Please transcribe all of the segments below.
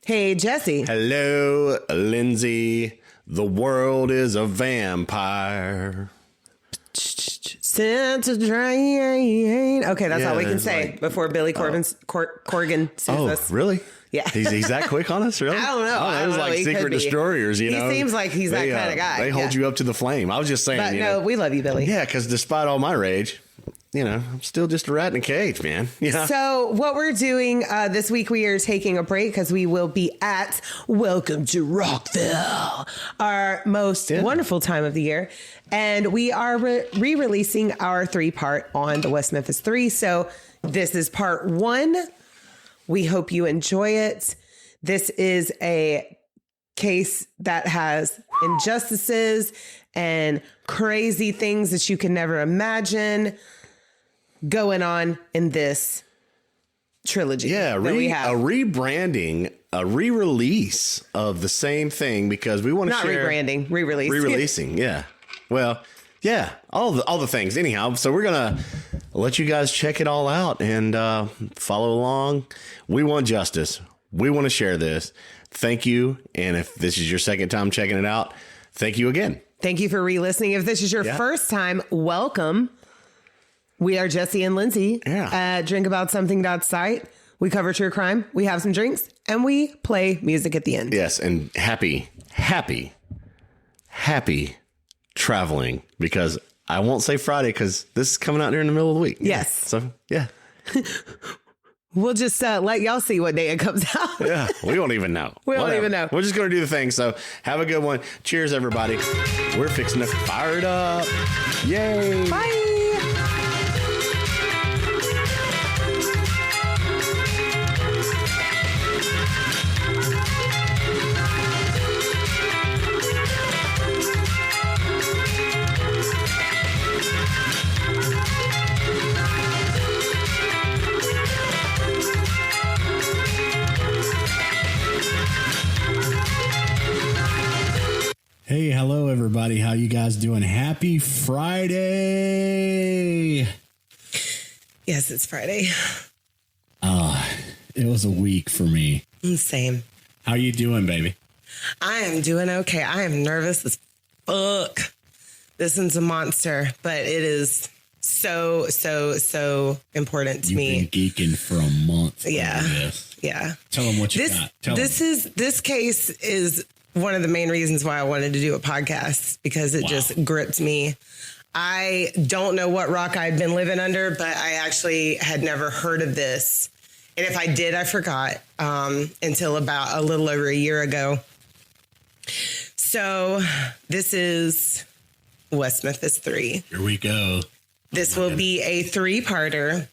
Hey, Jesse. Hello, Lindsay. The world is a vampire. Santa drain. Okay, that's all we can say before Billy Corgan sues us. Really? Yeah. He's that quick on us, really? I don't know. Oh, there's like secret destroyers, you know? He seems like he's that kind of guy. They hold you up to the flame. I was just saying. But no, we love you, Billy. Yeah, because despite all my rage, I'm still just a rat in a cage, man. So what we're doing this week, we are taking a break because we will be at Welcome to Rockville, our most wonderful time of the year. And we are re-releasing our 3-part on the West Memphis Three. So this is part 1. We hope you enjoy it. This is a case that has injustices and crazy things that you can never imagine going on in this trilogy. Yeah, we have. A rebranding, a re-release of the same thing because we want to share. Not rebranding, re-release. Re-releasing, yeah. Well, yeah, all the things. Anyhow, so we're going to let you guys check it all out and follow along. We want justice. We want to share this. Thank you. And if this is your second time checking it out, thank you again. Thank you for re-listening. If this is your first time, welcome. We are Jesse and Lindsay at drinkaboutSomething.site. We cover true crime. We have some drinks and we play music at the end. Yes. And happy traveling because I won't say Friday because this is coming out during the middle of the week. Yes. So, yeah. We'll just let y'all see what day it comes out. Yeah. We don't even know. We don't even know. We're just going to do the thing. So have a good one. Cheers, everybody. We're fixing to fire it up. Yay. Bye. Hey, hello, everybody. How you guys doing? Happy Friday. Yes, it's Friday. It was a week for me. Same. How you doing, baby? I am doing okay. I am nervous as fuck. This one's a monster, but it is so important to me. You've been geeking for a month. Yeah. This. Yeah. Tell them what you got. This case is one of the main reasons why I wanted to do a podcast because it just gripped me. I don't know what rock I'd been living under, but I actually had never heard of this. And if I did, I forgot until about a little over a year ago. So this is West Memphis Three. Here we go. This will be a 3-parter.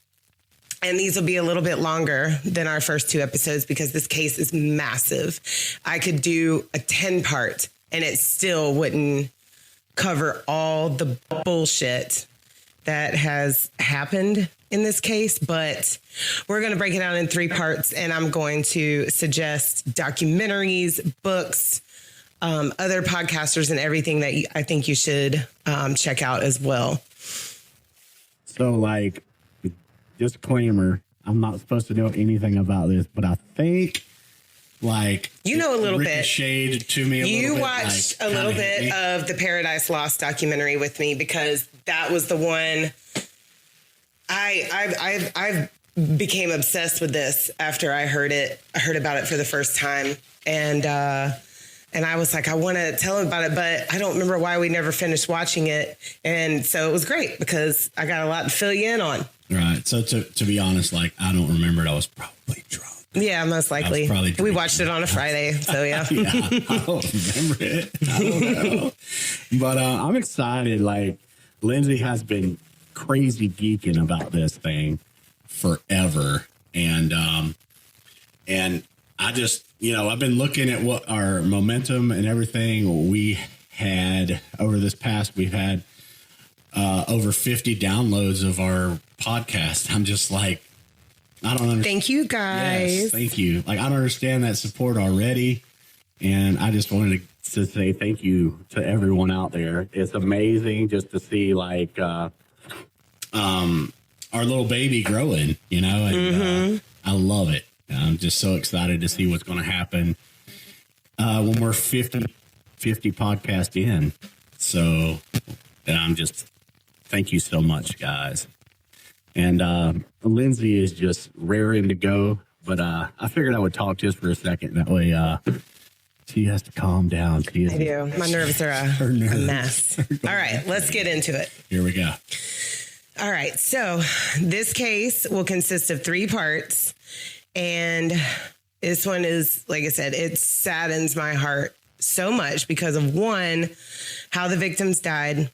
And these will be a little bit longer than our first 2 episodes because this case is massive. I could do a 10-part and it still wouldn't cover all the bullshit that has happened in this case. But we're going to break it down in 3 parts. And I'm going to suggest documentaries, books, other podcasters and everything that I think you should check out as well. So, disclaimer, I'm not supposed to know anything about this, but I think you know a little bit. Shade to me. You watched a little bit of the Paradise Lost documentary with me because that was the one I became obsessed with this after I heard about it for the first time, and I was like, I want to tell him about it, but I don't remember why we never finished watching it, and so it was great because I got a lot to fill you in on. Right. So to be honest, I don't remember it. I was probably drunk. Yeah, most likely. We watched it on a Friday, so yeah. Yeah, I don't remember it. I don't know. But I'm excited. Lindsay has been crazy geeking about this thing forever. And I just, I've been looking at what our momentum and everything we had over this past, we've had over 50 downloads of our podcast. I'm just like, I don't understand. Thank you, guys. Yes, thank you. I don't understand that support already. And I just wanted to say thank you to everyone out there. It's amazing just to see our little baby growing, and I love it. I'm just so excited to see what's going to happen when we're 50 podcast in. So I'm just, thank you so much, guys. And Lindsay is just raring to go, but I figured I would talk just for a second. That way she has to calm down. I do. My nerves are a mess. All right, let's get into it. Here we go. All right, so this case will consist of 3 parts. And this one is, like I said, it saddens my heart so much because of 1, how the victims died,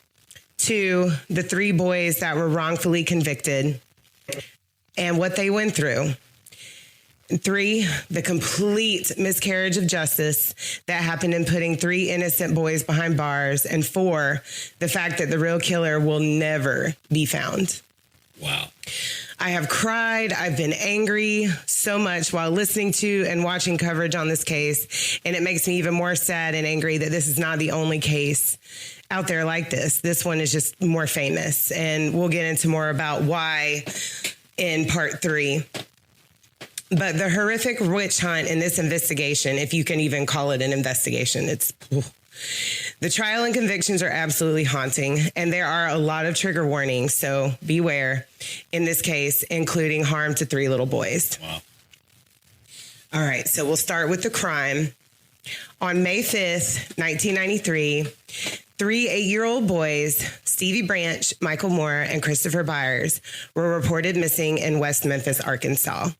2, the 3 boys that were wrongfully convicted and what they went through, 3, the complete miscarriage of justice that happened in putting 3 innocent boys behind bars, and 4, the fact that the real killer will never be found. Wow. I have cried. I've been angry so much while listening to and watching coverage on this case. And it makes me even more sad and angry that this is not the only case out there like this. This one is just more famous. And we'll get into more about why in part 3. But the horrific witch hunt in this investigation, if you can even call it an investigation, the trial and convictions are absolutely haunting, and there are a lot of trigger warnings, so beware in this case, including harm to 3 little boys. Wow. All right, so we'll start with the crime. On May 5th, 1993, 3 8-year-old boys, Stevie Branch, Michael Moore, and Christopher Byers, were reported missing in West Memphis, Arkansas.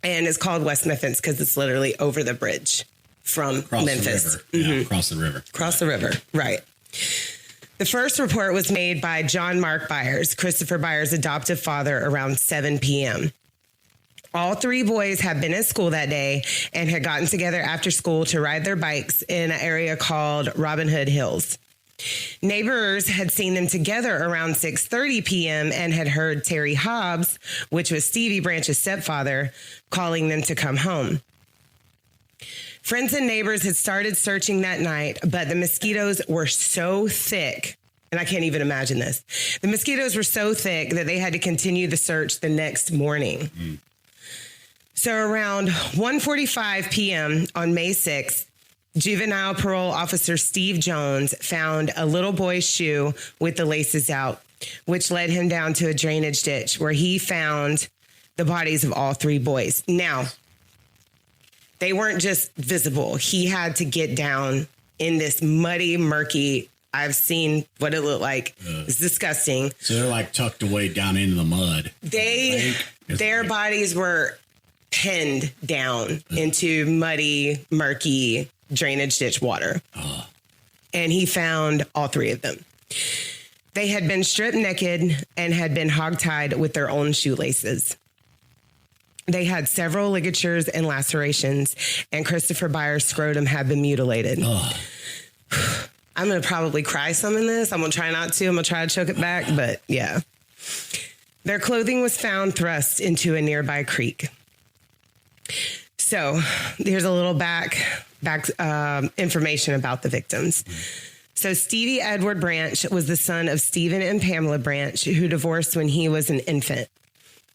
And it's called West Memphis because it's literally over the bridge from Memphis. Across the river. Across the river, right. The first report was made by John Mark Byers, Christopher Byers' adoptive father, around 7 p.m. All 3 boys had been at school that day and had gotten together after school to ride their bikes in an area called Robin Hood Hills. Neighbors had seen them together around 6:30 p.m. and had heard Terry Hobbs, which was Stevie Branch's stepfather, calling them to come home. Friends and neighbors had started searching that night, but the mosquitoes were so thick, and I can't even imagine this. The mosquitoes were so thick that they had to continue the search the next morning. So around 1:45 p.m. on May 6th, juvenile parole officer Steve Jones found a little boy's shoe with the laces out, which led him down to a drainage ditch where he found the bodies of all 3 boys. Now, they weren't just visible. He had to get down in this muddy, murky, I've seen what it looked like. It's disgusting. So they're like tucked away down into the mud. Their bodies were pinned down into muddy, murky drainage ditch water. And he found all 3 of them. They had been stripped naked and had been hogtied with their own shoelaces. They had several ligatures and lacerations, and Christopher Byers' scrotum had been mutilated. I'm going to probably cry some in this. I'm going to try not to. I'm going to try to choke it back, but yeah. Their clothing was found thrust into a nearby creek. So here's a little back information about the victims. So Stevie Edward Branch was the son of Stephen and Pamela Branch, who divorced when he was an infant.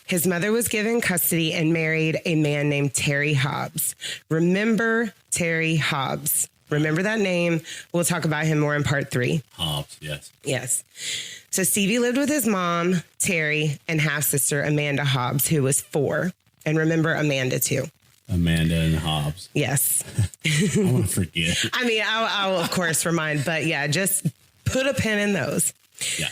His mother was given custody and married a man named Terry Hobbs. Remember Terry Hobbs. Remember that name. We'll talk about him more in part 3. Hobbs, yes. Yes. So Stevie lived with his mom, Terry, and half-sister Amanda Hobbs, who was 4. And remember Amanda, too. Amanda and Hobbs. Yes. I want to forget. I mean, I'll of course remind, but yeah, just put a pin in those. Yeah.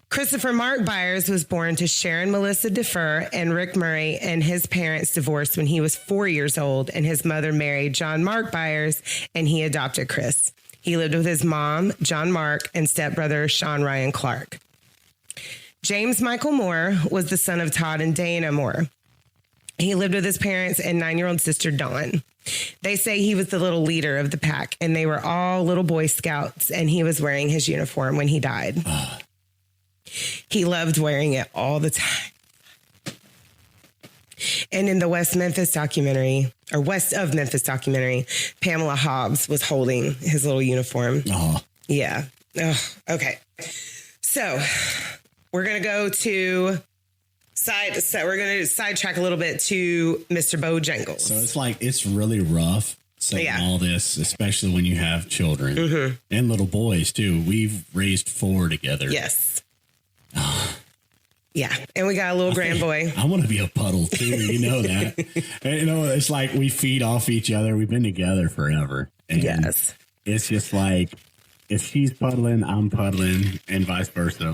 Christopher Mark Byers was born to Sharon Melissa Defer and Rick Murray, and his parents divorced when he was 4 years old, and his mother married John Mark Byers, and he adopted Chris. He lived with his mom, John Mark, and stepbrother Sean Ryan Clark. James Michael Moore was the son of Todd and Dana Moore. He lived with his parents and 9-year-old sister Dawn. They say he was the little leader of the pack, and they were all little Boy Scouts, and he was wearing his uniform when he died. He loved wearing it all the time. And in the West of Memphis documentary, Pamela Hobbs was holding his little uniform. Oh. Yeah. Oh, okay. So we're going to go to So we're going to sidetrack a little bit to Mr. Bojangles. So it's really rough saying all this, especially when you have children and little boys too. We've raised 4 together. Yes. Yeah. And we got a little grand boy. I want to be a puddle too. You know that. And, it's like we feed off each other. We've been together forever. And yes. It's just like if she's puddling, I'm puddling and vice versa.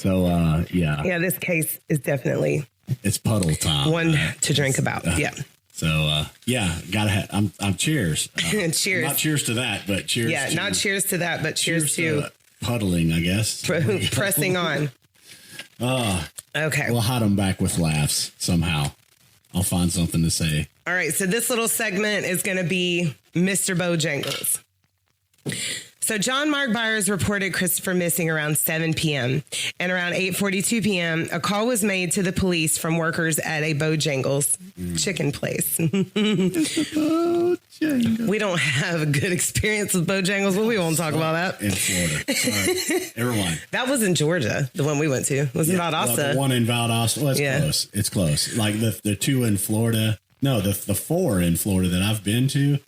Yeah, this case is definitely it's puddle time. One to drink about. Yeah. So gotta have. I'm cheers. Cheers. Not cheers to that, but cheers. Yeah, not cheers to that, but cheers to puddling. I guess pressing on. Okay. We'll hide them back with laughs somehow. I'll find something to say. All right. So this little segment is going to be Mr. Bojangles. So John Mark Byers reported Christopher missing around 7 p.m. And around 8:42 p.m., a call was made to the police from workers at a Bojangles chicken place. We don't have a good experience with Bojangles, but we won't talk about that. In Florida. Sorry. Everyone. That was in Georgia, the one we went to. It was in Valdosta. Well, the one in Valdosta. Well, it's close. It's close. Like the 2 in Florida. No, the 4 in Florida that I've been to.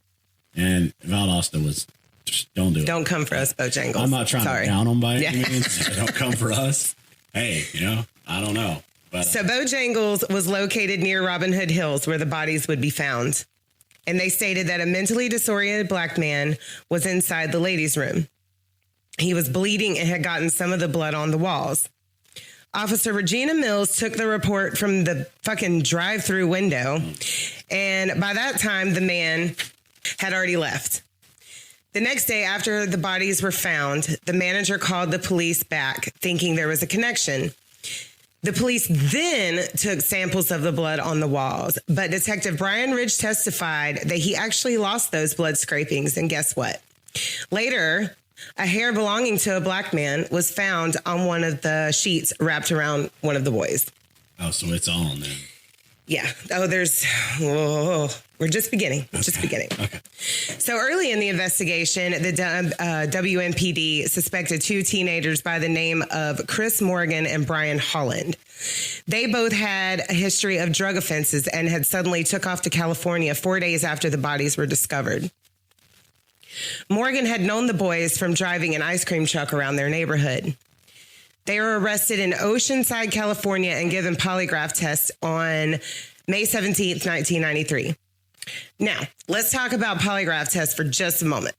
And Valdosta was... Just don't do it. Don't come for us, Bojangles. I'm not trying to down them by any means. Don't come for us. Hey, I don't know. But, so Bojangles was located near Robin Hood Hills where the bodies would be found. And they stated that a mentally disoriented black man was inside the ladies' room. He was bleeding and had gotten some of the blood on the walls. Officer Regina Mills took the report from the fucking drive-through window. And by that time, the man had already left. The next day after the bodies were found, the manager called the police back thinking there was a connection. The police then took samples of the blood on the walls, but Detective Brian Ridge testified that he actually lost those blood scrapings. And guess what? Later, a hair belonging to a black man was found on one of the sheets wrapped around one of the boys. Oh, so it's on then. Yeah. We're just beginning. Just beginning. Okay. So early in the investigation, the WMPD suspected 2 teenagers by the name of Chris Morgan and Brian Holland. They both had a history of drug offenses and had suddenly took off to California 4 days after the bodies were discovered. Morgan had known the boys from driving an ice cream truck around their neighborhood. They were arrested in Oceanside, California, and given polygraph tests on May 17th, 1993. Now, let's talk about polygraph tests for just a moment.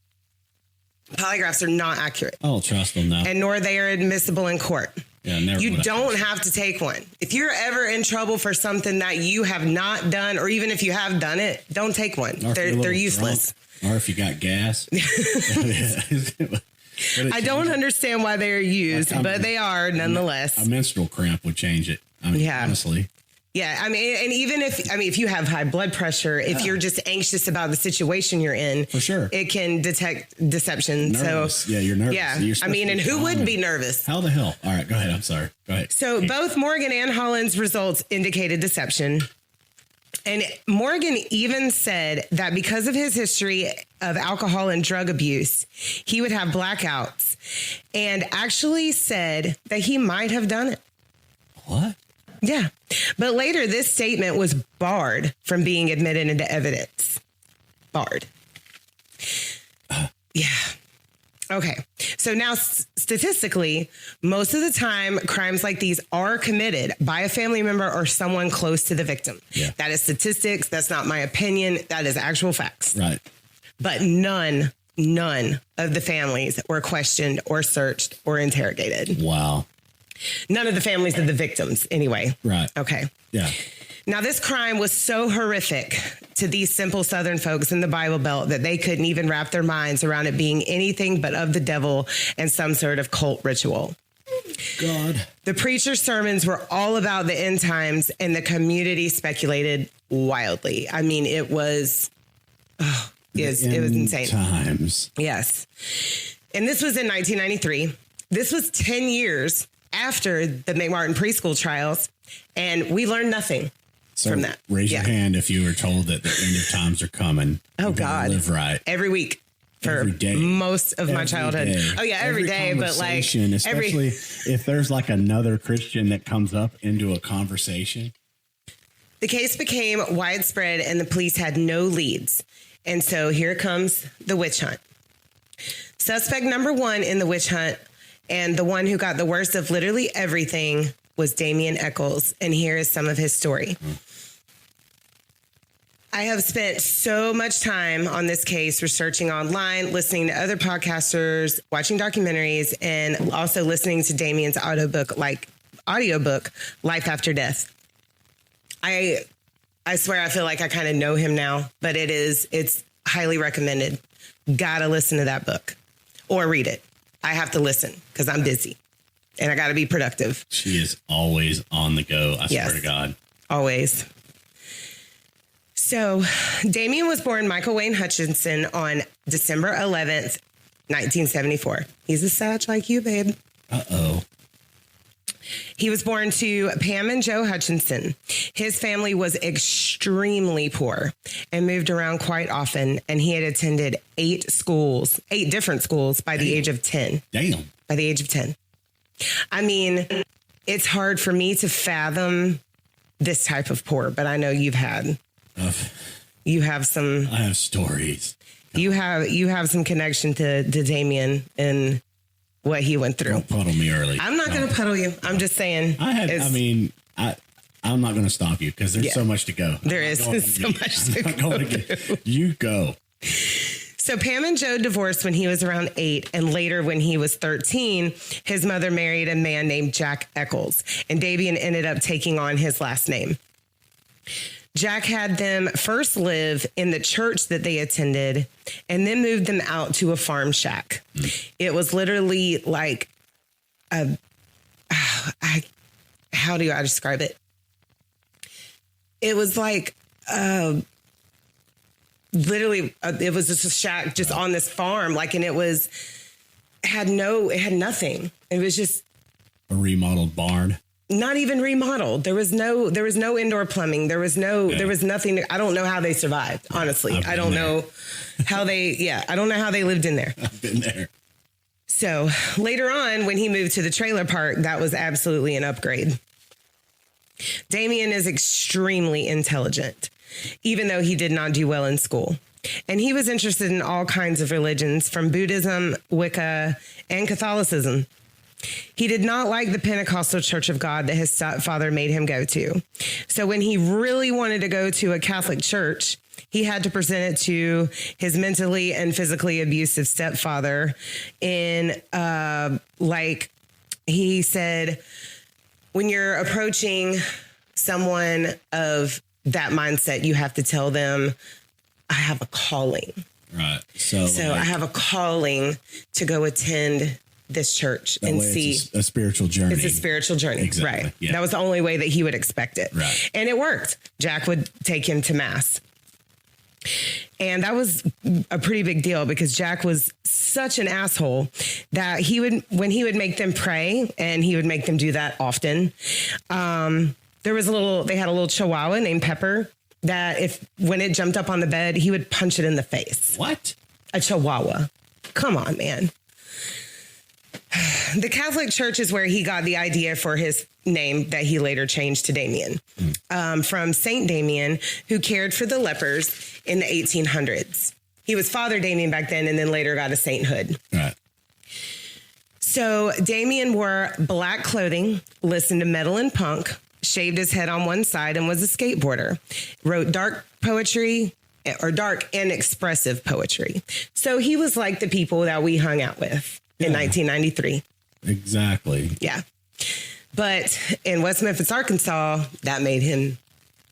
Polygraphs are not accurate. I don't trust them now. And nor they are admissible in court. Yeah, never. You don't have to take one. If you're ever in trouble for something that you have not done, or even if you have done it, don't take one. They're useless. Drunk, or if you got gas. I don't understand why they're used, but they are nonetheless. A menstrual cramp would change it. Honestly. Yeah. And even if you have high blood pressure, if you're just anxious about the situation you're in, for sure, it can detect deception. Nervous. So you're nervous. Yeah. And who wouldn't be nervous? How the hell? All right, go ahead. I'm sorry. Go ahead. So both Morgan and Holland's results indicated deception. And Morgan even said that because of his history of alcohol and drug abuse, he would have blackouts, and actually said that he might have done it. What? Yeah. But later, this statement was barred from being admitted into evidence. Barred. Yeah. Okay. So now statistically, most of the time, crimes like these are committed by a family member or someone close to the victim. Yeah. That is statistics. That's not my opinion. That is actual facts. Right. But none of the families were questioned or searched or interrogated. Wow. None of the families of the victims, anyway. Right. Okay. Yeah. Now, this crime was so horrific to these simple Southern folks in the Bible Belt that they couldn't even wrap their minds around it being anything but of the devil and some sort of cult ritual. God. The preacher's sermons were all about the end times, and the community speculated wildly. I mean, it was insane. Times. Yes. And this was in 1993. This was 10 years after the McMartin preschool trials, and we learned nothing from that. Raise your hand if you were told that the end of times are coming. Oh, God. Live right. Every week. for most of my childhood. Day. Oh yeah, every day, but like especially if there's like another Christian that comes up into a conversation. The case became widespread and the police had no leads. And so here comes the witch hunt. Suspect number one in the witch hunt, and the one who got the worst of literally everything, was Damien Echols. And here is some of his story. I have spent so much time on this case, researching online, listening to other podcasters, watching documentaries, and also listening to Damien's audiobook, Life After Death. I swear I feel like I kind of know him now, but it's highly recommended. Gotta listen to that book or read it. I have to listen because I'm busy and I gotta be productive. She is always on the go. I swear to God. Always. So Damien was born Michael Wayne Hutchinson on December 11th, 1974. He's a Sag like you, babe. Uh-oh. He was born to Pam and Joe Hutchinson. His family was extremely poor and moved around quite often, and he had attended 8 different schools by the age of 10. Damn. By the age of 10. I mean, it's hard for me to fathom this type of poor, but I know you've had. You have some. I have stories. You have some connection to Damien and what he went through. Don't puddle me early. I'm not going to puddle you. I'm just saying. I'm not going to stop you because there's so much to go. There is so much to go. You go. So Pam and Joe divorced when he was around 8, and later when he was 13, his mother married a man named Jack Echols, and Damien ended up taking on his last name. Jack had them first live in the church that they attended and then moved them out to a farm shack. It was literally like how do I describe it? It was like literally it was just a shack just on this farm, like, and it had nothing. It was just a remodeled barn. Not even remodeled. There was no indoor plumbing. There was nothing. I don't know how they survived. Honestly, I don't know how they. I don't know how they lived in there. I've been there. So later on, when he moved to the trailer park, that was absolutely an upgrade. Damien is extremely intelligent, even though he did not do well in school. And he was interested in all kinds of religions, from Buddhism, Wicca, and Catholicism. He did not like the Pentecostal Church of God that his stepfather made him go to. So when he really wanted to go to a Catholic church, he had to present it to his mentally and physically abusive stepfather in, like he said, when you're approaching someone of that mindset, you have to tell them, I have a calling. Right. So I have a calling to go attend this church and see. It's a spiritual journey. It's a spiritual journey. Exactly. Right. Yeah. That was the only way that he would expect it. Right. And it worked. Jack would take him to mass. And that was a pretty big deal because Jack was such an asshole that when he would make them pray, and he would make them do that often. They had a little chihuahua named Pepper that when it jumped up on the bed, he would punch it in the face. What? A chihuahua. Come on, man. The Catholic Church is where he got the idea for his name that he later changed to Damien, from Saint Damien, who cared for the lepers in the 1800s. He was Father Damien back then, and then later got a sainthood. Right. So Damien wore black clothing, listened to metal and punk, shaved his head on one side, and was a skateboarder. Wrote dark poetry, or dark and expressive poetry. So he was like the people that we hung out with. In 1993. Exactly. Yeah. But in West Memphis, Arkansas, that made him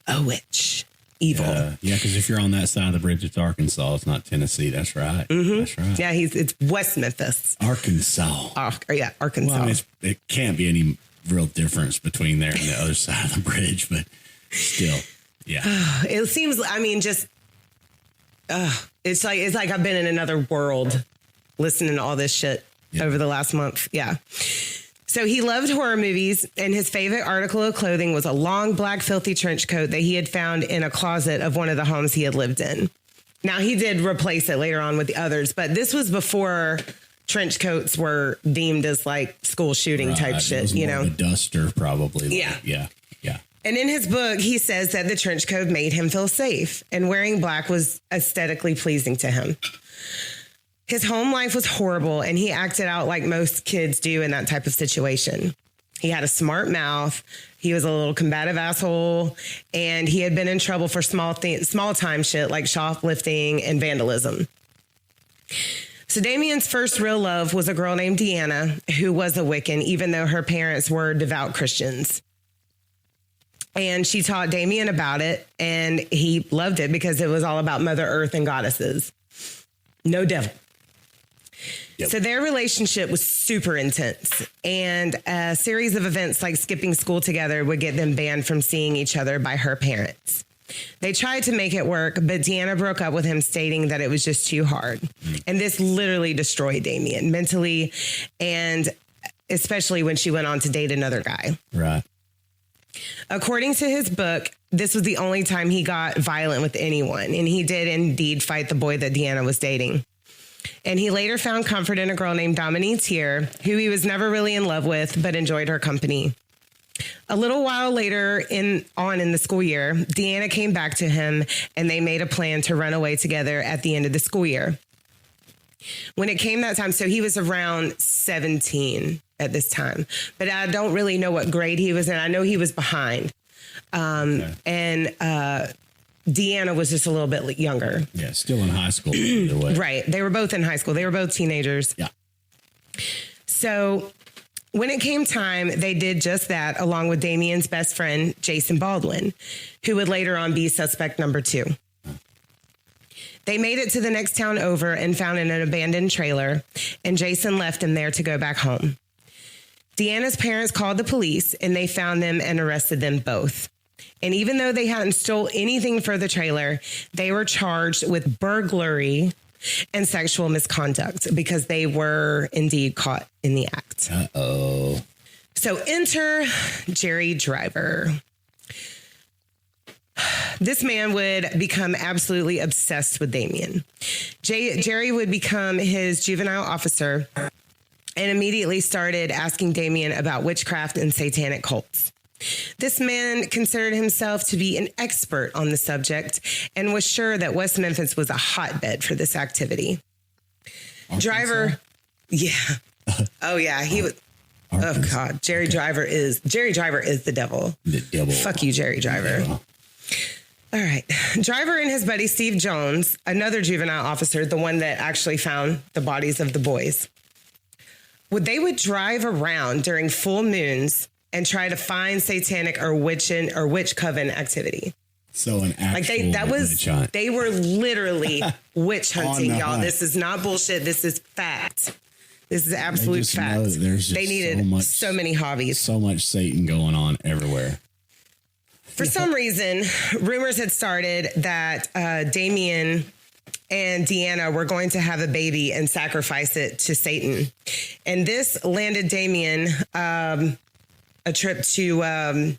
a witch. Evil. Yeah, because if you're on that side of the bridge, it's Arkansas. It's not Tennessee. That's right. Mm-hmm. That's right. Yeah, it's West Memphis. Arkansas. Arkansas. Well, it can't be any real difference between there and the other side of the bridge, but still, yeah. It seems, it's like I've been in another world listening to all this shit. Yep. Over the last month. Yeah. So he loved horror movies, and his favorite article of clothing was a long black filthy trench coat that he had found in a closet of one of the homes he had lived in. Now, he did replace it later on with the others, but this was before trench coats were deemed as like school shooting type shit, it was more of a duster, probably. Yeah. Yeah. And in his book, he says that the trench coat made him feel safe and wearing black was aesthetically pleasing to him. His home life was horrible and he acted out like most kids do in that type of situation. He had a smart mouth. He was a little combative asshole, and he had been in trouble for small time shit like shoplifting and vandalism. So Damien's first real love was a girl named Deanna, who was a Wiccan, even though her parents were devout Christians. And she taught Damien about it, and he loved it because it was all about Mother Earth and goddesses. No devil. Yep. So their relationship was super intense, and a series of events like skipping school together would get them banned from seeing each other by her parents. They tried to make it work, but Deanna broke up with him, stating that it was just too hard. And this literally destroyed Damien mentally, and especially when she went on to date another guy. Right. According to his book, this was the only time he got violent with anyone, and he did indeed fight the boy that Deanna was dating. And he later found comfort in a girl named Dominique Tier, who he was never really in love with, but enjoyed her company. A little while later in the school year, Deanna came back to him and they made a plan to run away together at the end of the school year. When it came that time, so he was around 17 at this time, but I don't really know what grade he was in. I know he was behind. And Deanna was just a little bit younger. Yeah, still in high school. Either way. Right. They were both in high school. They were both teenagers. Yeah. So when it came time, they did just that, along with Damien's best friend, Jason Baldwin, who would later on be suspect number 2. They made it to the next town over and found an abandoned trailer, and Jason left him there to go back home. Deanna's parents called the police, and they found them and arrested them both. And even though they hadn't stole anything for the trailer, they were charged with burglary and sexual misconduct because they were indeed caught in the act. Uh-oh. So enter Jerry Driver. This man would become absolutely obsessed with Damien. Jerry would become his juvenile officer and immediately started asking Damien about witchcraft and satanic cults. This man considered himself to be an expert on the subject and was sure that West Memphis was a hotbed for this activity. Driver, yeah. Oh, yeah. He was. Oh, God. Jerry Driver is the devil. The devil. Fuck you, Jerry Driver. Yeah. All right. Driver and his buddy Steve Jones, another juvenile officer, the one that actually found the bodies of the boys, they would drive around during full moons and try to find satanic or witch coven activity. So an actual witch hunt. They were literally witch hunting, y'all. Hunt. This is not bullshit. This is fact. This is absolute fact. They needed so many hobbies. So much Satan going on everywhere. For some reason, rumors had started that Damien and Deanna were going to have a baby and sacrifice it to Satan. And this landed Damien a trip to the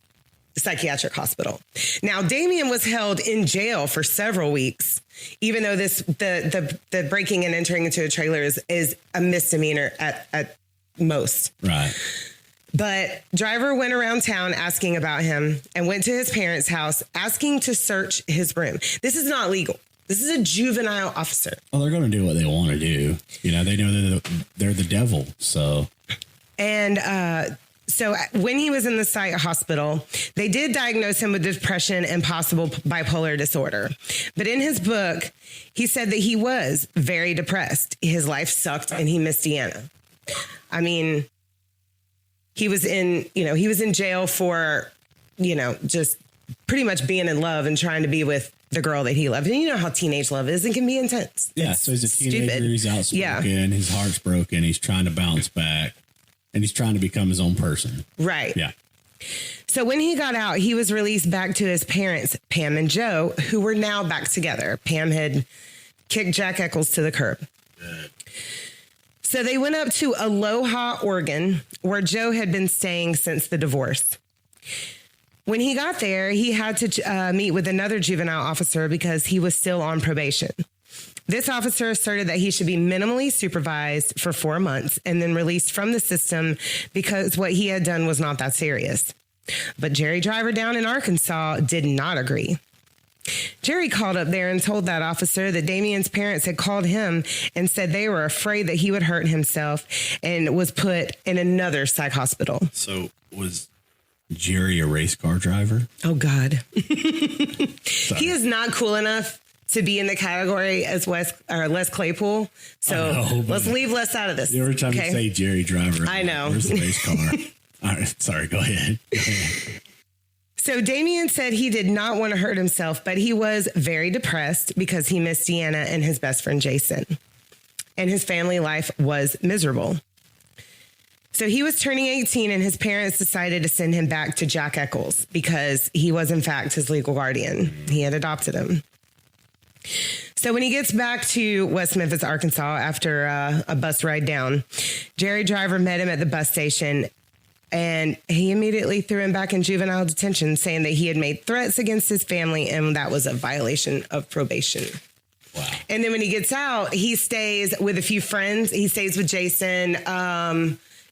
psychiatric hospital. Now, Damien was held in jail for several weeks, even though the breaking and entering into a trailer is a misdemeanor at most. Right. But Driver went around town asking about him and went to his parents' house asking to search his room. This is not legal. This is a juvenile officer. Well, they're going to do what they want to do. You know, they know they're the devil. So. And so when he was in the psych hospital, they did diagnose him with depression and possible bipolar disorder. But in his book, he said that he was very depressed. His life sucked and he missed Deanna. I mean, he was in jail for, just pretty much being in love and trying to be with the girl that he loved. And you know how teenage love is. It can be intense. Yeah, so he's a teenager. Stupid. He's outspoken. Yeah. His heart's broken. He's trying to bounce back. And he's trying to become his own person. Right. Yeah. So when he got out, he was released back to his parents, Pam and Joe, who were now back together. Pam had kicked Jack Eccles to the curb. Good. So they went up to Aloha, Oregon, where Joe had been staying since the divorce. When he got there, he had to meet with another juvenile officer because he was still on probation. This officer asserted that he should be minimally supervised for 4 months and then released from the system because what he had done was not that serious. But Jerry Driver down in Arkansas did not agree. Jerry called up there and told that officer that Damien's parents had called him and said they were afraid that he would hurt himself and was put in another psych hospital. So was Jerry a race car driver? Oh, God. He is not cool enough to be in the category as Les Claypool. So let's leave Les out of this. Every time you say Jerry Driver, I know. Where's the race car? All right, sorry, go ahead. So Damien said he did not want to hurt himself, but he was very depressed because he missed Deanna and his best friend, Jason. And his family life was miserable. So he was turning 18 and his parents decided to send him back to Jack Eccles because he was, in fact, his legal guardian. He had adopted him. So when he gets back to West Memphis, Arkansas, after a bus ride down, Jerry Driver met him at the bus station and he immediately threw him back in juvenile detention, saying that he had made threats against his family and that was a violation of probation. Wow. And then when he gets out, he stays with a few friends. He stays with Jason.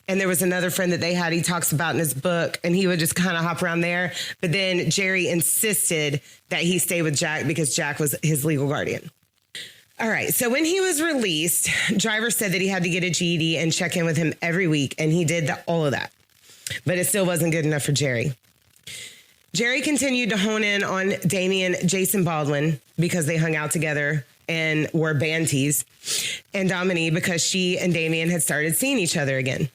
And there was another friend that they had he talks about in his book, and he would just kind of hop around there. But then Jerry insisted that he stay with Jack because Jack was his legal guardian. All right. So when he was released, Driver said that he had to get a GED and check in with him every week. And he did all of that. But it still wasn't good enough for Jerry. Jerry continued to hone in on Damien Jason Baldwin because they hung out together and wore band tees, and Dominique because she and Damien had started seeing each other again.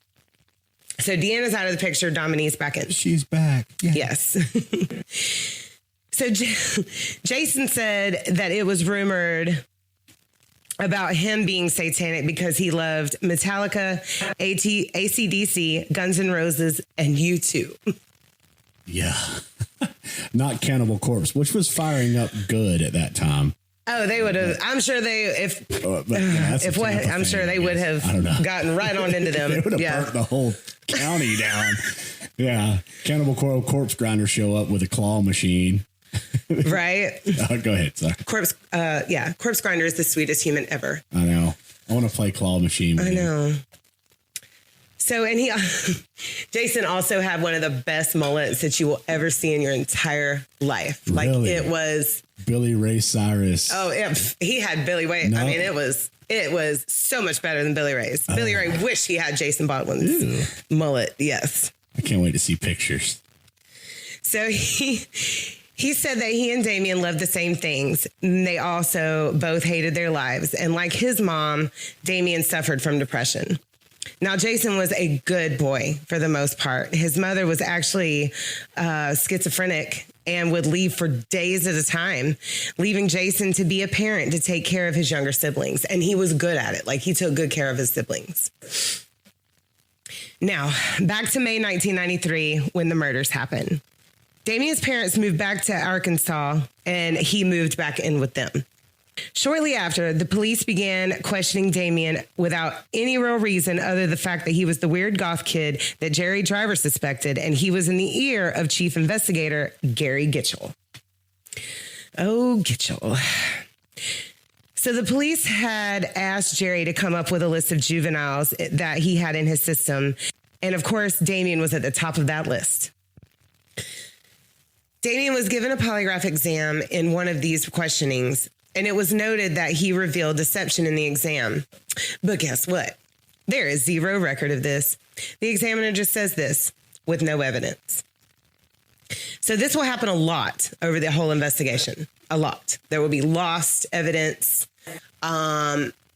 So Deanna's out of the picture. Dominique's back in. She's back. Yeah. Yes. So Jason said that it was rumored about him being satanic because he loved Metallica, AC/DC, Guns N' Roses, and U2. Yeah. Not Cannibal Corpse, which was firing up good at that time. Oh, they would have. I'm sure I'm sure they would have gotten right on into them. They would have burnt the whole county down. Yeah. Cannibal Corpse Grinder show up with a claw machine. Right. Go ahead. Sorry. Corpse Grinder is the sweetest human ever. I know. I want to play claw machine. I know. So, and Jason also had one of the best mullets that you will ever see in your entire life. Like it was Billy Ray Cyrus. Oh, he had Billy Ray. No. I mean, it was so much better than Billy Ray's. Billy Ray wished he had Jason Baldwin's mullet. Yes. I can't wait to see pictures. So he said that he and Damien loved the same things. They also both hated their lives. And like his mom, Damien suffered from depression. Now, Jason was a good boy for the most part. His mother was actually schizophrenic and would leave for days at a time, leaving Jason to be a parent to take care of his younger siblings. And he was good at it. Like, he took good care of his siblings. Now, back to May 1993 when the murders happened. Damien's parents moved back to Arkansas, and he moved back in with them. Shortly after, the police began questioning Damien without any real reason other than the fact that he was the weird goth kid that Jerry Driver suspected, and he was in the ear of Chief Investigator Gary Gitchell. Oh, Gitchell. So the police had asked Jerry to come up with a list of juveniles that he had in his system, and of course, Damien was at the top of that list. Damien was given a polygraph exam in one of these questionings, and it was noted that he revealed deception in the exam. But guess what? There is zero record of this. The examiner just says this with no evidence. So this will happen a lot over the whole investigation. A lot. There will be lost evidence,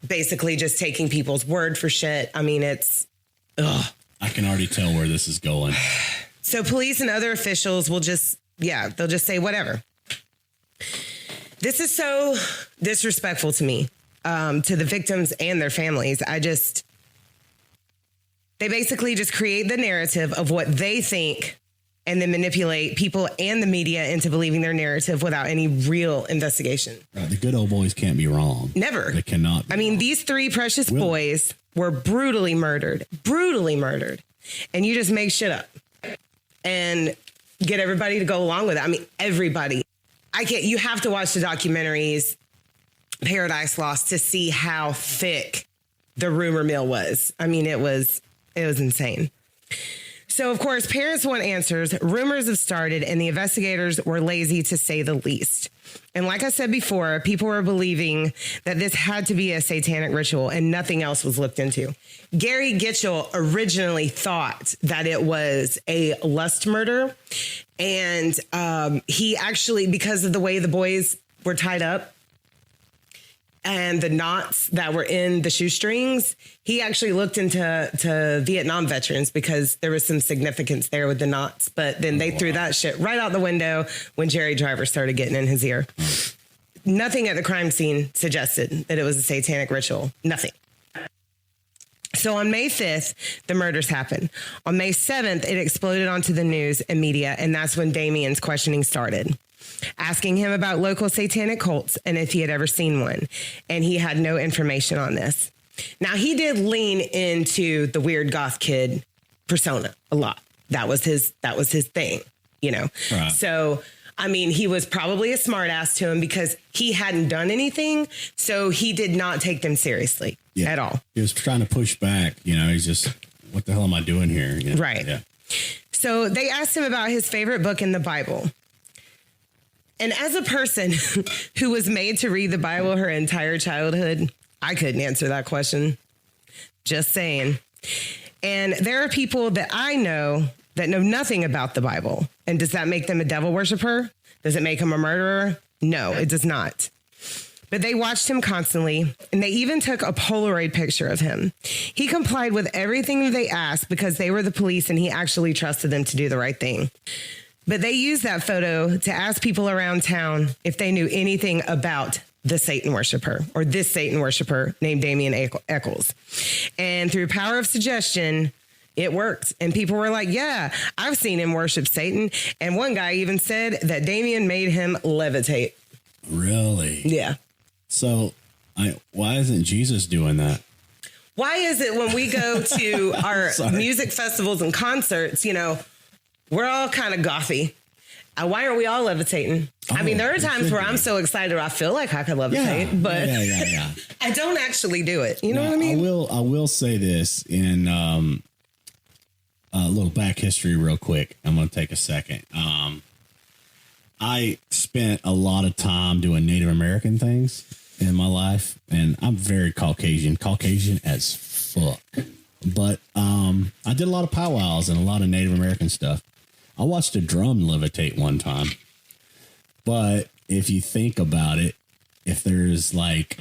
basically just taking people's word for shit. I mean, it's... Ugh. I can already tell where this is going. So police and other officials will just... Yeah, they'll just say whatever. This is so disrespectful to me, to the victims and their families. They basically just create the narrative of what they think and then manipulate people and the media into believing their narrative without any real investigation. Right, the good old boys can't be wrong. Never. They cannot be I mean, wrong. These three precious boys were brutally murdered. And you just make shit up. And get everybody to go along with it. I mean, everybody. You have to watch the documentaries Paradise Lost to see how thick the rumor mill was. I mean, it was insane. So, of course, parents want answers. Rumors have started, and the investigators were lazy, to say the least. And like I said before, people were believing that this had to be a satanic ritual and nothing else was looked into. Gary Gitchell originally thought that it was a lust murder. And he actually, because of the way the boys were tied up and the knots that were in the shoestrings, he actually looked into Vietnam veterans because there was some significance there with the knots. But then they threw that shit right out the window when Jerry Driver started getting in his ear. Nothing at the crime scene suggested that it was a satanic ritual. Nothing. So on May 5th, the murders happened. On May 7th, it exploded onto the news and media, and that's when Damien's questioning started, asking him about local satanic cults and if he had ever seen one. And he had no information on this. Now, he did lean into the weird goth kid persona a lot. That was his thing, you know? Right. So, I mean, he was probably a smartass to him because he hadn't done anything. So he did not take them seriously at all. He was trying to push back. You know, he's just, what the hell am I doing here? You know? Right. Yeah. So they asked him about his favorite book in the Bible. And as a person who was made to read the Bible her entire childhood, I couldn't answer that question. Just saying. And there are people that I know that know nothing about the Bible. And does that make them a devil worshiper? Does it make them a murderer? No, it does not. But they watched him constantly, and they even took a Polaroid picture of him. He complied with everything that they asked because they were the police and he actually trusted them to do the right thing. But they used that photo to ask people around town if they knew anything about the Satan worshiper or this Satan worshiper named Damien Eccles. And through power of suggestion, it worked. And people were like, yeah, I've seen him worship Satan. And one guy even said that Damien made him levitate. Really? Yeah. So why isn't Jesus doing that? Why is it when we go to our music festivals and concerts, you know, we're all kind of gothy. Why aren't we all levitating? I mean, there are times where I'm so excited I feel like I could levitate, but yeah. I don't actually do it. You know what I mean? I will say this in a little back history real quick. I'm going to take a second. I spent a lot of time doing Native American things in my life, and I'm very Caucasian as fuck. But I did a lot of powwows and a lot of Native American stuff. I watched a drum levitate one time. But if you think about it, if there's like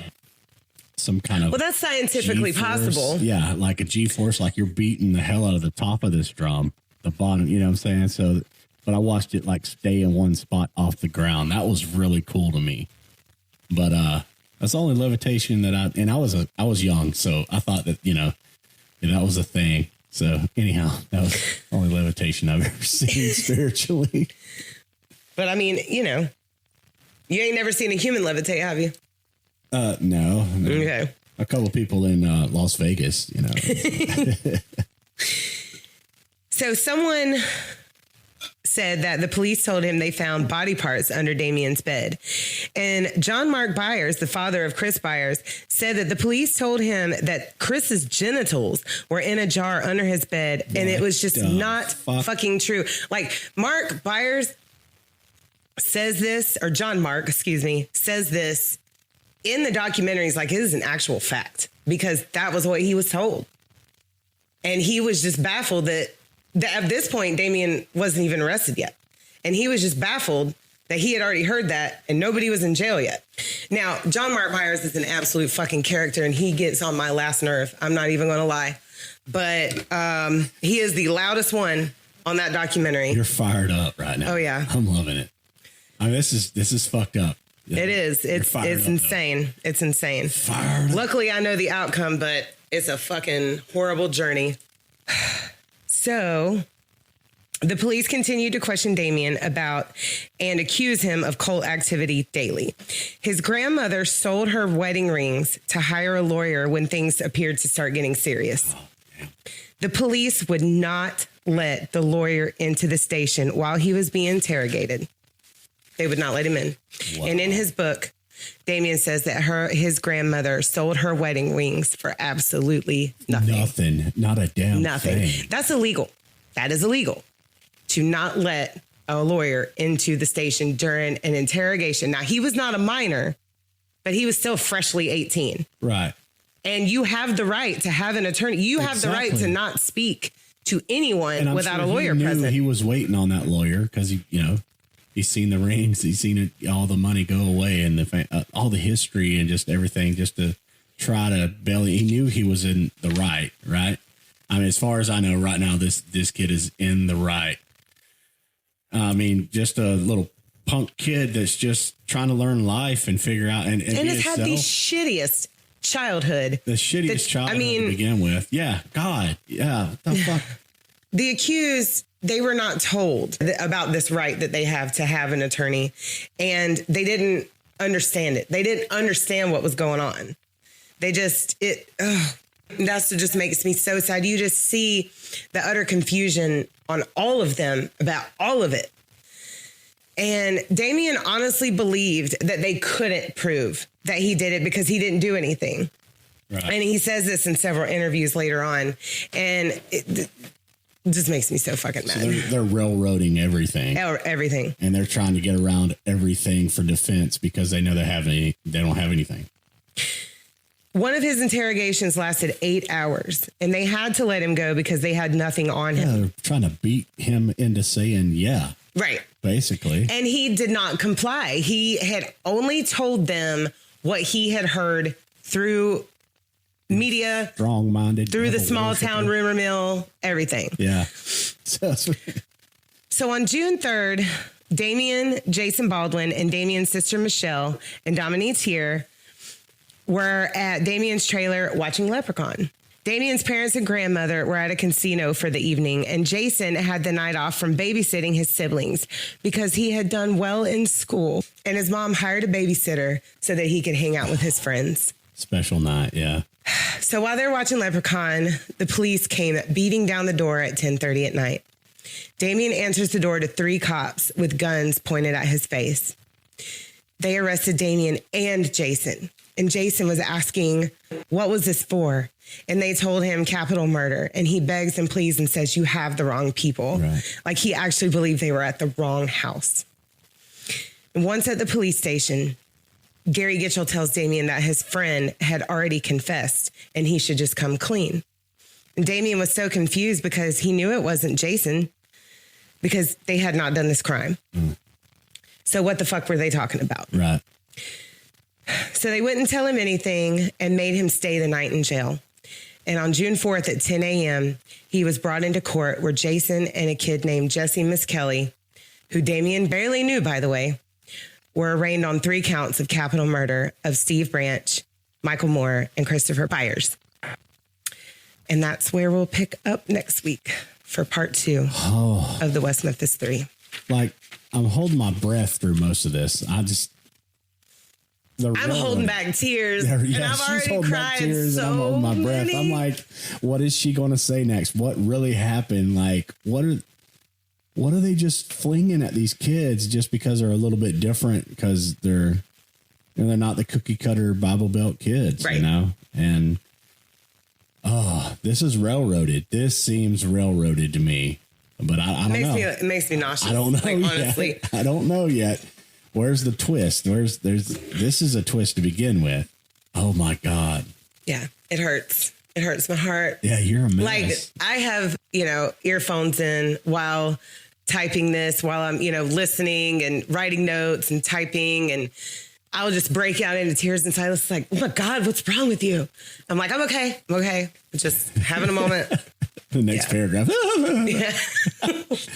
some kind of... Well, that's scientifically G-force, possible. Yeah, like a G-force, like you're beating the hell out of the top of this drum, the bottom, you know what I'm saying? So, but I watched it like stay in one spot off the ground. That was really cool to me. But that's the only levitation that I was young, so I thought that, you know, that was a thing. So anyhow, that was the only levitation I've ever seen spiritually. But I mean, you know, you ain't never seen a human levitate, have you? No. Okay. A couple of people in Las Vegas, you know. So someone said that the police told him they found body parts under Damien's bed. And John Mark Byers, the father of Chris Byers, said that the police told him that Chris's genitals were in a jar under his bed. And it was just not fucking true. Like Mark Byers says this, or John Mark, says this in the documentaries like it is an actual fact because that was what he was told. And he was just baffled that at this point, Damien wasn't even arrested yet. And he was just baffled that he had already heard that and nobody was in jail yet. Now, John Mark Byers is an absolute fucking character and he gets on my last nerve. I'm not even going to lie. But he is the loudest one on that documentary. You're fired up right now. Oh, yeah. I'm loving it. I mean, this is fucked up. It is. It's insane. It's insane. Fired up. Luckily, I know the outcome, but it's a fucking horrible journey. So the police continued to question Damien about and accuse him of cult activity daily. His grandmother sold her wedding rings to hire a lawyer when things appeared to start getting serious. The police would not let the lawyer into the station while he was being interrogated. They would not let him in. Wow. And in his book, Damien says that his grandmother sold her wedding rings for absolutely nothing. Nothing. Not a damn thing. That's illegal. That is illegal. To not let a lawyer into the station during an interrogation. Now, he was not a minor, but he was still freshly 18. Right. And you have the right to have an attorney. You have the right to not speak to anyone without a lawyer present. He was waiting on that lawyer because he's seen the rings, he's seen all the money go away and all the history and just everything, just to try to bail. He knew he was in the right. I mean, as far as I know, right now, this kid is in the right. I mean, just a little punk kid that's just trying to learn life and figure out and has had the shittiest childhood. The shittiest childhood to begin with. Yeah, God, yeah, what the fuck. The accused, they were not told about this right that they have to have an attorney, and they didn't understand it. They didn't understand what was going on. That's what just makes me so sad. You just see the utter confusion on all of them about all of it. And Damien honestly believed that they couldn't prove that he did it because he didn't do anything. Right. And he says this in several interviews later on. And it just makes me so fucking mad. So they're railroading everything. Everything. And they're trying to get around everything for defense because they know they don't have anything. One of his interrogations lasted 8 hours, and they had to let him go because they had nothing on him. They're trying to beat him into saying, yeah. Right. Basically. And he did not comply. He had only told them what he had heard through media. Strong-minded. Through the small town rumor mill, everything. Yeah. So on June 3rd, Damien, Jason Baldwin, and Damien's sister Michelle and Dominique here were at Damien's trailer watching Leprechaun. Damien's parents and grandmother were at a casino for the evening, and Jason had the night off from babysitting his siblings because he had done well in school, and his mom hired a babysitter so that he could hang out with his friends. Special night, yeah. So while they're watching Leprechaun, the police came beating down the door at 10:30 at night. Damien answers the door to 3 cops with guns pointed at his face. They arrested Damien and Jason. And Jason was asking, what was this for? And they told him capital murder. And he begs and pleads and says, you have the wrong people. Right. Like he actually believed they were at the wrong house. And once at the police station, Gary Gitchell tells Damien that his friend had already confessed and he should just come clean. And Damien was so confused because he knew it wasn't Jason because they had not done this crime. Mm. So what the fuck were they talking about? Right. So they wouldn't tell him anything and made him stay the night in jail. And on June 4th at 10 a.m., he was brought into court where Jason and a kid named Jesse Miskelly, who Damien barely knew, by the way, were arraigned on 3 counts of capital murder of Steve Branch, Michael Moore, and Christopher Byers. And that's where we'll pick up next week for part 2 of the West Memphis Three. Like, I'm holding my breath through most of this. I'm holding back tears, and I've already cried so I'm holding my breath. I'm like, what is she going to say next? What really happened? Like, what are they just flinging at these kids just because they're a little bit different? Because they're not the cookie cutter Bible Belt kids, right. And this is railroaded. This seems railroaded to me, but I don't know. It makes me nauseous. I don't know. Like, honestly, I don't know yet. Where's the twist? This is a twist to begin with. Oh my God. Yeah, it hurts. It hurts my heart. Yeah, you're a mess. Like I have, earphones in while typing this, while I'm, listening and writing notes and typing, and I'll just break out into tears and silence. Like, oh my God, what's wrong with you? I'm like, I'm okay. Just having a moment. The next paragraph. Yeah.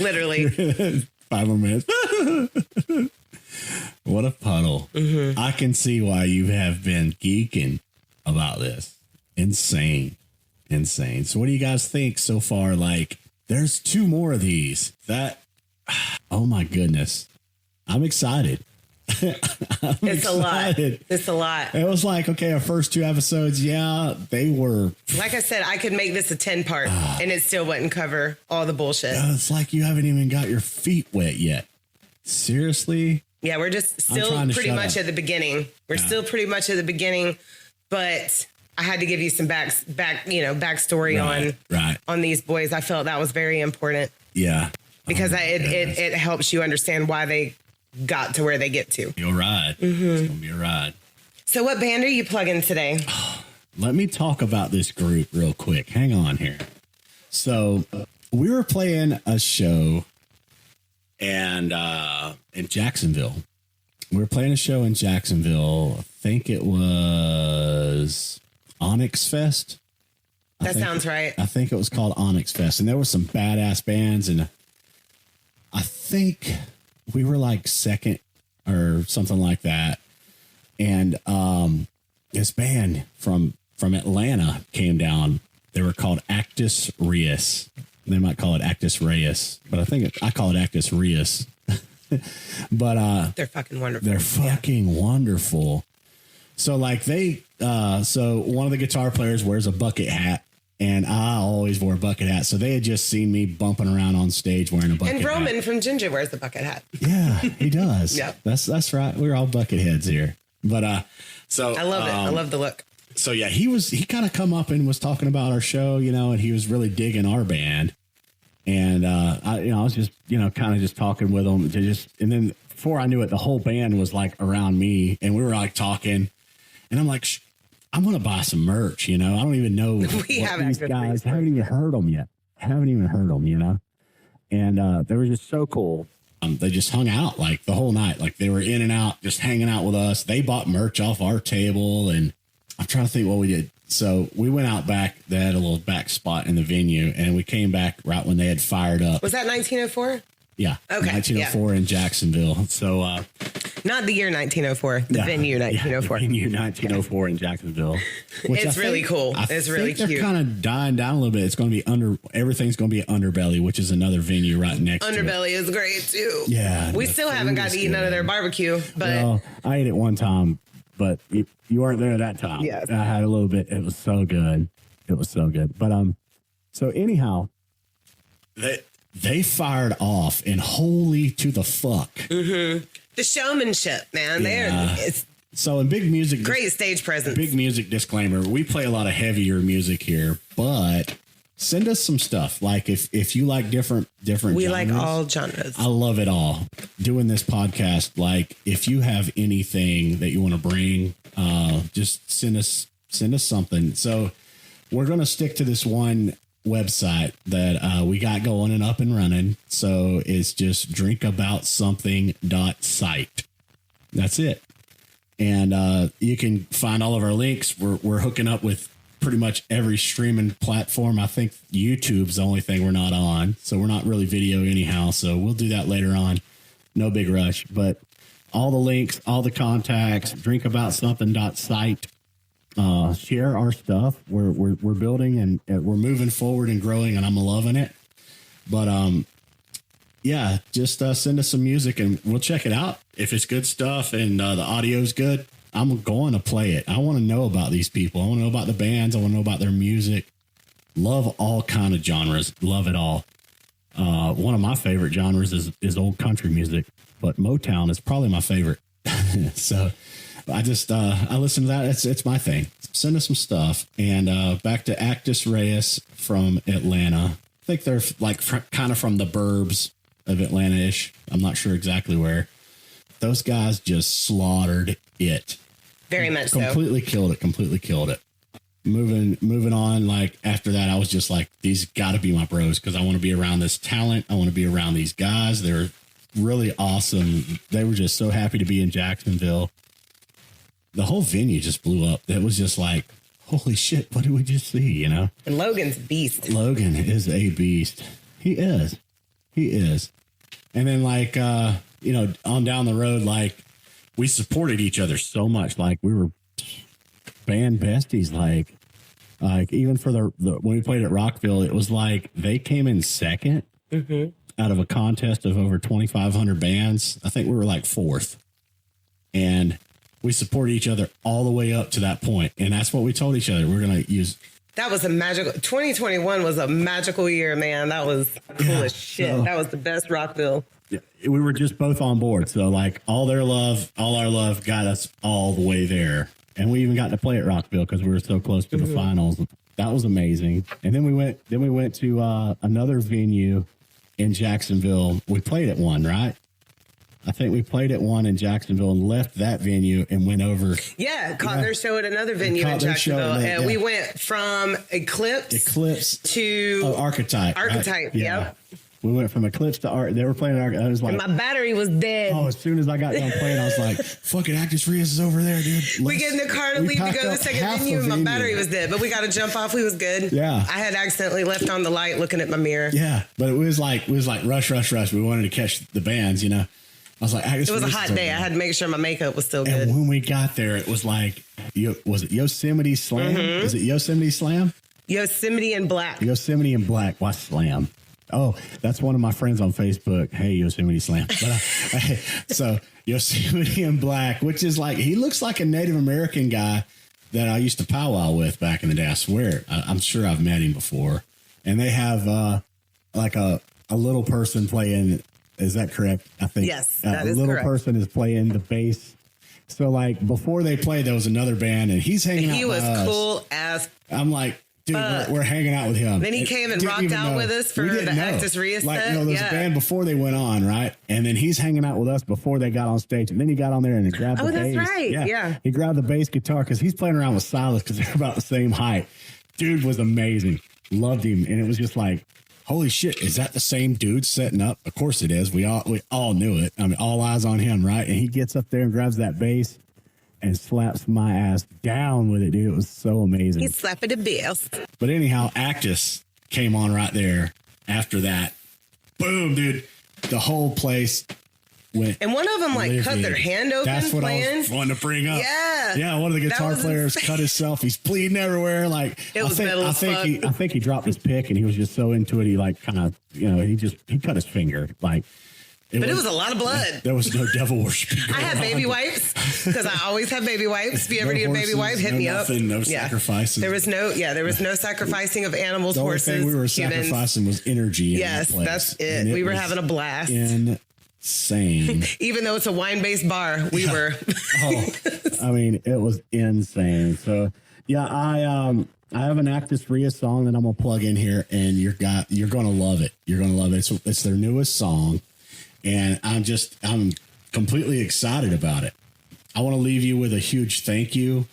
Literally. 5 more minutes. What a puddle. Mm-hmm. I can see why you have been geeking about this. Insane. So what do you guys think so far? Like, there's 2 more of these. Oh my goodness. I'm excited. It's a lot. It's a lot. It was like, okay, our first 2 episodes, yeah, they were. Like I said, I could make this a 10-part and it still wouldn't cover all the bullshit. It's like you haven't even got your feet wet yet. Seriously? Yeah, we're just still pretty much at the beginning. We're still pretty much at the beginning, but I had to give you some backstory on these boys. I felt that was very important. Yeah. Because it helps you understand why they got to where they get to. You're right. Mm-hmm. It's going to be a ride. So what band are you plugging today? Let me talk about this group real quick. Hang on here. So we were playing a show in Jacksonville. We were playing a show in Jacksonville. I think it was Onyx Fest. That sounds right. I think it was called Onyx Fest. And there were some badass bands. And I think we were like second or something like that. And this band from Atlanta came down. They were called Actus Reus. They might call it Actus Reus, but I call it Actus Reus. But they're fucking wonderful. They're fucking wonderful. So like so one of the guitar players wears a bucket hat, and I always wore a bucket hat. So they had just seen me bumping around on stage wearing a bucket hat. And Roman from Ginger wears the bucket hat. Yeah, he does. Yeah, that's right. We're all bucket heads here. But so I love it. I love the look. So yeah, he kind of come up and was talking about our show, and he was really digging our band. And I was just, kind of just talking with him and then before I knew it, the whole band was like around me, and we were like talking, and I'm like, I'm going to buy some merch. I don't even know these guys. I haven't even heard them yet. And they were just so cool. They just hung out like the whole night. Like they were in and out, just hanging out with us. They bought merch off our table, and I'm trying to think what we did. So we went out back. They had a little back spot in the venue, and we came back right when they had fired up. Was that 1904? Yeah. Okay. 1904 in Jacksonville. So not the year 1904, the venue 1904. The venue 1904 in Jacksonville. It's really cool. It's really cute. They're kind of dying down a little bit. It's going to be everything's going to be at Underbelly, which is another venue right next to it. Underbelly is great too. Yeah. We still haven't got to eat none of their barbecue, but well, I ate it one time, but you weren't there that time. Yes. I had a little bit. It was so good. But so anyhow, they fired off, and holy to the fuck. Mm-hmm. The showmanship, man. Yeah. It's so in big music, great stage presence. Big music disclaimer: we play a lot of heavier music here, but send us some stuff. Like if you like different we genres, like all genres. I love it all. Doing this podcast, like if you have anything that you want to bring, just send us something. So we're gonna stick to this one website that we got going and up and running. So it's just drinkaboutsomething.site. That's it. And you can find all of our links. We're hooking up with pretty much every streaming platform. I think YouTube's the only thing we're not on. So we're not really video anyhow. So we'll do that later on. No big rush. But all the links, all the contacts, drinkaboutsomething.site. Share our stuff. We're building and we're moving forward and growing, and I'm loving it. But yeah, just send us some music and we'll check it out. If it's good stuff and the audio's good, I'm going to play it. I want to know about these people. I want to know about the bands. I want to know about their music. Love all kind of genres. Love it all. One of my favorite genres is old country music, but Motown is probably my favorite. So I just I listen to that. It's my thing. Send us some stuff. And back to Actus Reus from Atlanta. I think they're like kind of from the burbs of Atlanta-ish. I'm not sure exactly where. Those guys just slaughtered it. Very much Completely killed it. Moving on. Like after that, I was just like, these got to be my bros because I want to be around this talent. I want to be around these guys. They're really awesome. They were just so happy to be in Jacksonville. The whole venue just blew up. It was just like, holy shit, what did we just see, And Logan's a beast. Logan is a beast. He is. And then like, on down the road, like we supported each other so much. Like we were band besties. Like even for the when we played at Rockville, it was like they came in second out of a contest of over 2,500 bands. I think we were like fourth. and we support each other all the way up to that point. And that's what we told each other. We're going to use. That was a magical 2021 was a magical year, man. That was cool as shit. So, that was the best Rockville. We were just both on board. So like all their love, all our love got us all the way there. And we even got to play at Rockville because we were so close to the finals. That was amazing. And then we went to another venue in Jacksonville. We played at one, right? I think we played at one in Jacksonville and left that venue and went over. Yeah, caught their show at another venue in Jacksonville. And we went from Eclipse to Archetype. Archetype, right? yep. We went from Eclipse to Art. They were playing Archetype. I was like, and my battery was dead. Oh, as soon as I got done playing, I was like, fucking Actus Reus is over there, dude. We get in the car to leave to go to the second venue and my battery was dead. But we got to jump off. We was good. Yeah. I had accidentally left on the light looking at my mirror. Yeah. But it was like rush. We wanted to catch the bands, you know. I was like, it was a hot day. I had to make sure my makeup was still good. And when we got there, it was like, was it Yosemite Slam? Mm-hmm. Is it Yosemite Slam? Yosemite and Black. Yosemite and Black. Why Slam? Oh, that's one of my friends on Facebook. Hey, Yosemite Slam. But, so Yosemite and Black, which is like, he looks like a Native American guy that I used to powwow with back in the day. I swear. I'm sure I've met him before. And they have like a little person playing. Is that correct? I think. Yes, that is a little correct. person is playing the bass. So like before they played, there was another band and he's hanging out with us. He was cool as. I'm like, dude, we're hanging out with him. Then he came and rocked out with us for the Actus Reus like, set. you know, there's a band before they went on, right? And then he's hanging out with us before they got on stage. And then he got on there and he grabbed the bass. Oh, that's right. Yeah. He grabbed the bass guitar because he's playing around with Silas because they're about the same height. Dude was amazing. Loved him. And it was just like, holy shit, is that the same dude setting up? Of course it is. We all knew it. I mean, all eyes on him, right? And he gets up there and grabs that bass and slaps my ass down with it, dude. It was so amazing. He's slapping the bass. But anyhow, Actus came on right there after that. Boom, dude. The whole place went. And one of them like cut their hand open. That's what playing. I was wanting to bring up. Yeah. Yeah, one of the guitar players cut himself. He's bleeding everywhere. Like it was metal as fuck. I think he dropped his pick and he was just so into it. He like kind of, you know, he cut his finger. Like, it was a lot of blood. There was no devil worship. I had baby wipes because I always have baby wipes. If you ever need a baby wipe, hit me up. No sacrifices. There was no sacrificing of animals, the horses. The only thing we were sacrificing was energy. Yes, that's it. We were having a blast. Insane. Even though it's a wine-based bar, we were. I mean, it was insane. So yeah, I have an Actus Reus song that I'm gonna plug in here, and you're gonna love it. You're gonna love it. It's their newest song. And I'm completely excited about it. I want to leave you with a huge thank you.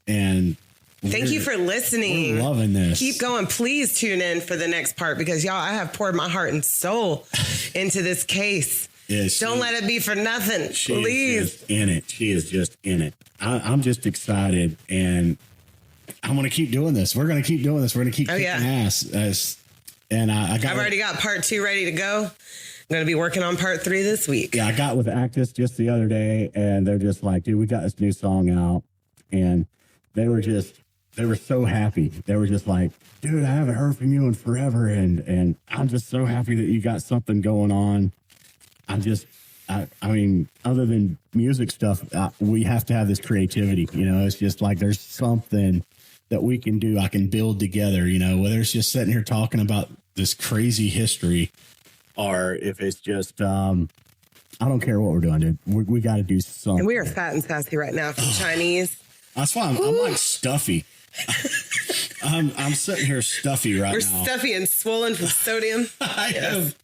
And thank you for listening. We're loving this. Keep going. Please tune in for the next part because y'all, I have poured my heart and soul into this case. Yeah, don't let it be for nothing. Please. Just in it. She is just in it. I'm just excited. And I'm going to keep doing this. We're going to keep doing this. We're going to keep kicking ass. And I've already got part 2 ready to go. I'm going to be working on part 3 this week. Yeah, I got with Actus just the other day, and they're just like, dude, we got this new song out. And they were so happy. They were just like, dude, I haven't heard from you in forever. And I'm just so happy that you got something going on. I mean, other than music stuff, we have to have this creativity. You know, it's just like there's something that we can do. I can build together, you know, whether it's just sitting here talking about this crazy history or if it's just, I don't care what we're doing, dude. We got to do something. And we are fat and sassy right now from Chinese. That's why I'm like stuffy. I'm sitting here stuffy right now. We're stuffy and swollen from sodium. I have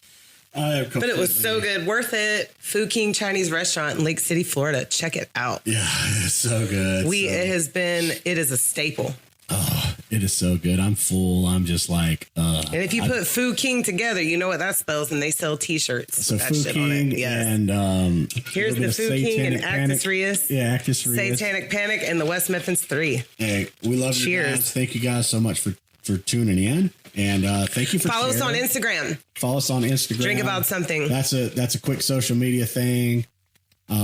but it was so good. Worth it. Fu King Chinese restaurant in Lake City, Florida. Check it out. Yeah, it's so good. It is a staple. Oh, it is so good. I'm full. I'm just like, and if you put Fu King together, you know what that spells, and they sell T-shirts. So Fu King and here's the Fu King and Actus Reus. Yeah, Actus Reus. Satanic Panic and the West Memphis Three. Hey, we love you guys. Thank you guys so much for tuning in, and thank you for follow us on Instagram. Follow us on Instagram. Drink about something. That's a quick social media thing. We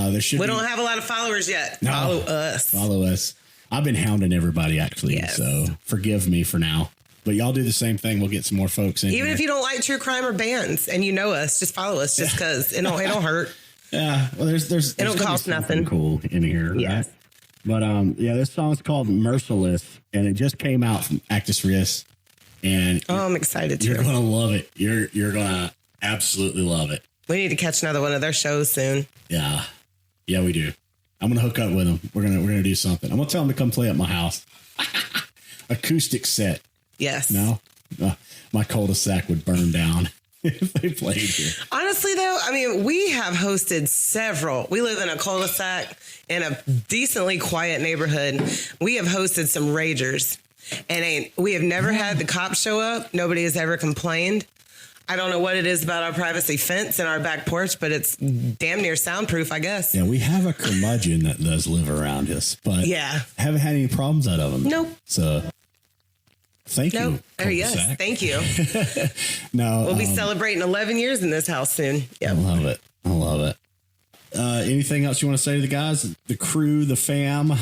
don't have a lot of followers yet. No, Follow us. I've been hounding everybody, actually, so forgive me for now. But y'all do the same thing. We'll get some more folks in. Even if you don't like true crime or bands and you know us, just follow us just because it don't hurt. Yeah. Well, there's it don't cost nothing. Cool in here. Yes. Right? But this song's called Merciless, and it just came out from Actus Reus. And I'm excited too. You're gonna love it. You're gonna absolutely love it. We need to catch another one of their shows soon. Yeah, we do. I'm gonna hook up with them. We're gonna do something. I'm gonna tell them to come play at my house. Acoustic set. Yes. No, my cul-de-sac would burn down if they played here. Honestly, though, I mean, we have hosted several. We live in a cul-de-sac in a decently quiet neighborhood. We have hosted some ragers, and we have never had the cops show up. Nobody has ever complained. I don't know what it is about our privacy fence and our back porch, but it's damn near soundproof, I guess. Yeah, we have a curmudgeon that does live around us, but haven't had any problems out of him. Nope. So thank you. Yes, thank you. No, we'll be celebrating 11 years in this house soon. Yep. I love it. Anything else you want to say to the guys, the crew, the fam?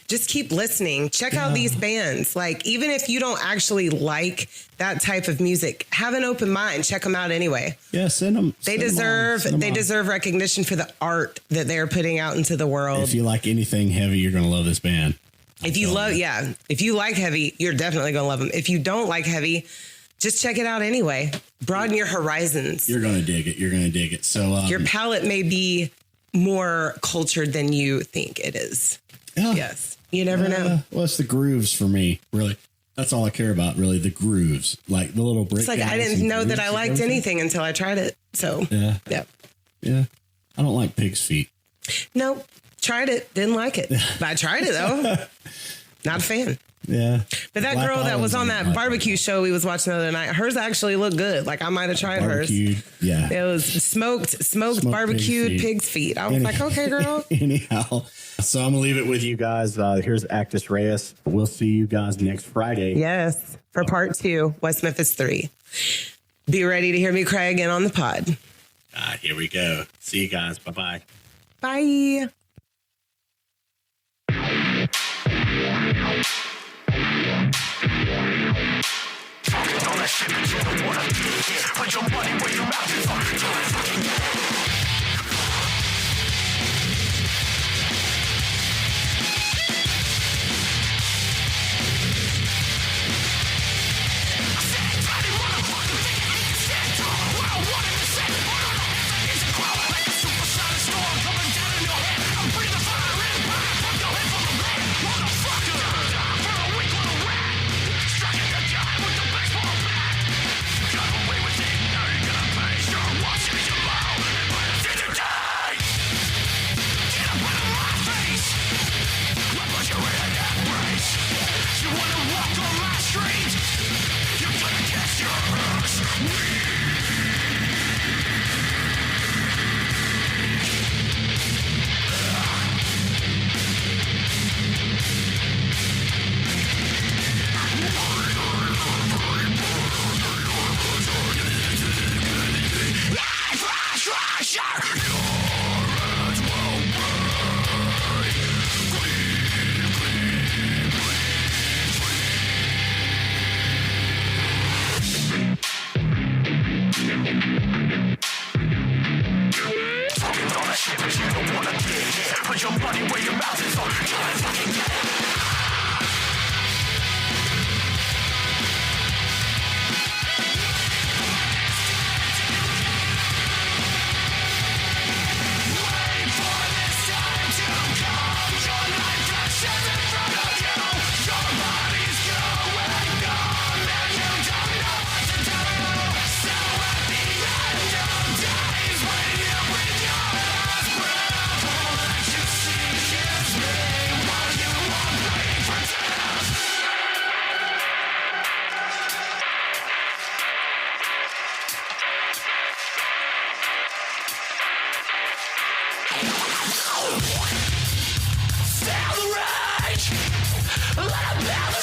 Just keep listening. Check out these bands. Like, even if you don't actually like that type of music, have an open mind. Check them out anyway. Yeah, send them. They deserve recognition for the art that they're putting out into the world. If you like anything heavy, you're going to love this band. If you like heavy, you're definitely going to love them. If you don't like heavy, just check it out anyway. Broaden your horizons. You're going to dig it. So your palate may be more cultured than you think it is. Yeah. Yes. You never know. Well, it's the grooves for me, really. That's all I care about, really. The grooves, like the little break. It's like I didn't know that I liked anything until I tried it. So yeah. I don't like pig's feet. Nope. Tried it. Didn't like it. But I tried it though. Not a fan. Yeah. But that girl that was on that barbecue show we was watching the other night, hers actually looked good. Like, I might have tried hers. Yeah. It was smoked barbecued pig's feet. I was like, okay, girl. Anyhow. So I'm going to leave it with you guys. Here's Actus Reus. We'll see you guys next Friday. Yes. For part 2, West Memphis 3. Be ready to hear me cry again on the pod. Here we go. See you guys. Bye-bye. Bye. Focus on that shit, but you don't wanna be here. Put your money where your mouth is. Put your money where your mouth is. Still the rage, let it build